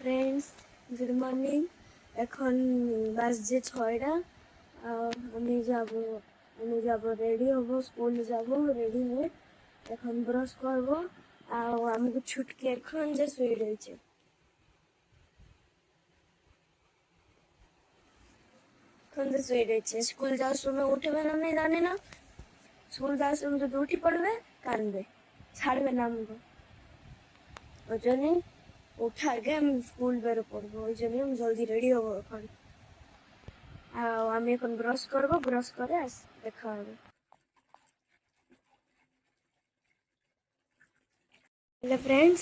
Friends, good morning. এখন বাজছে 6টা। আমি যাব রেডি হব, স্কুল যাব। রেডি হয়ে এখন ব্রশ করব। ଆଉ ଆମକୁ ଛୁଟକି এখন যে শুয়ে রয়েছে। এখন যে শুয়ে রয়েছে, স্কুল যাওয়ার সময় উঠবে না নাই জানি না। স্কুল যাওয়ার সময় যদি উঠি পড়বে কাঁদবে, ছাড়বে না আমাকে। ওই জন্যই উঠে আগে আমি স্কুল বেরো পড়বো, ওই জন্যই আমি জলদি রেডি হবো এখন। আর আমি এখন ব্রাশ করবো, ব্রাশ করে দেখা হবে। হ্যালো ফ্রেন্ডস,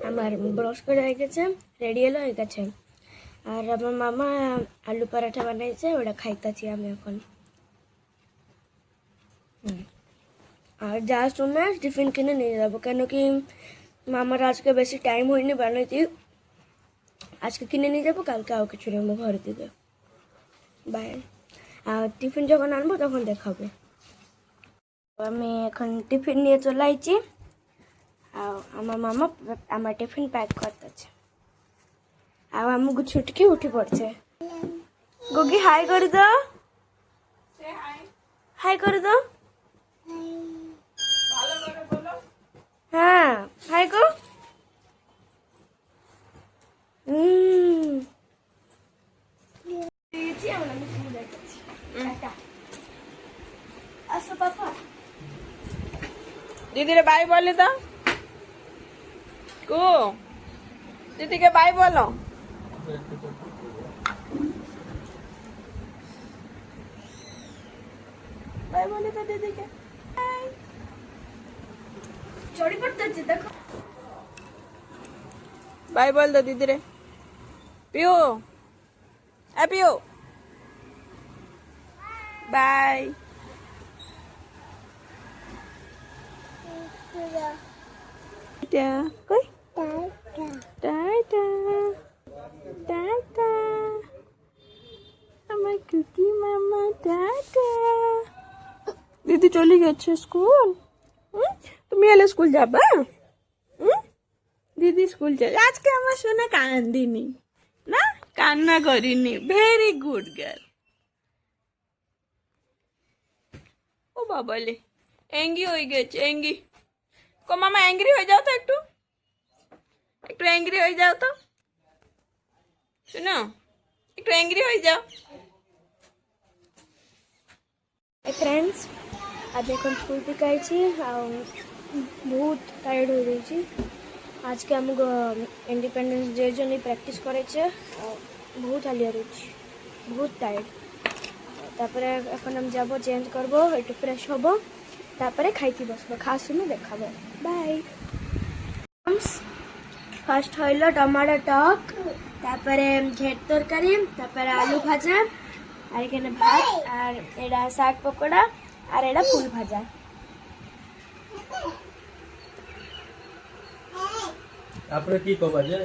আমার ব্রাশ করে হয়ে গেছে, রেডি হয়ে গেছে। আর আমার মামা আলু পরাঠা বানাইছে, ওটা খাইতেছি আমি এখন। আর যাওয়ার সময় টিফিন কিনে নিয়ে যাবো, কেন কি মামার আজকে বেশি টাইম হয়নি বানাইতে। আজকে কিনে নিয়ে যাবো, কালকে আও কিছু নেবো ঘরের দিকে। বাই। আর টিফিন যখন আনবো তখন দেখাবো। আমি এখন টিফিন নিয়ে চলে আইছি। আর আমার মামা আমার টিফিন প্যাক করতেছে। আর আমাকে ছুটকি উঠে পড়ছে। গুগি হাই করে দাও, হাই করে দাও। হ্যাঁ, হাই গো। আসো পাপা। दीदी बाय बोले तो को दीदी के बाय बोलो। बाय बोले तो दीदी के चोरी पड़ते देखो। बाय बोल दो दीदी रे। पियो ए पियो बाय। कोई टाटा टाटा আমার কুকি মামা টাটা। দিদি চলে গেছে স্কুল। তুমি এলে স্কুল যাবা? দিদি স্কুল যাবে আজকে। আমার সোনা কান্দিনি না, কান্না করিনি। Very good girl. ও বাবালে এঙ্গি হয়ে গেছে, এঙ্গি। কো মামা অ্যাংরি হয়ে যাও তো, একটু একটু অ্যাংরি হয়ে যাও তো, শোনো একটু অ্যাংরি হয়ে যাও। ফ্রেন্ডস, আজ এখন স্কুল থেকে আইছি, বহুত টায়ার্ড হয়ে যাইছি। আজকে আমাকে ইন্ডিপেন্ডেন্স ডের জন্য প্র্যাকটিস করেছে, বহুত হালিয়া রয়েছি, বহুত টায়ার্ড। তারপরে এখন আমি যাবো, চেঞ্জ করবো, একটু ফ্রেশ হবো, তারপরে খাইতে বসবো। খাওয়ার সময় দেখাবো। বাই। ফার্স্ট হইল টমাটো টক, তারপরে ঘেট তরকারি, তারপরে আলু ভাজা, আর এখানে ভাত, আর এটা শাক পকোড়া, আর এটা ফুল ভাজা। આપણે કી કવા છે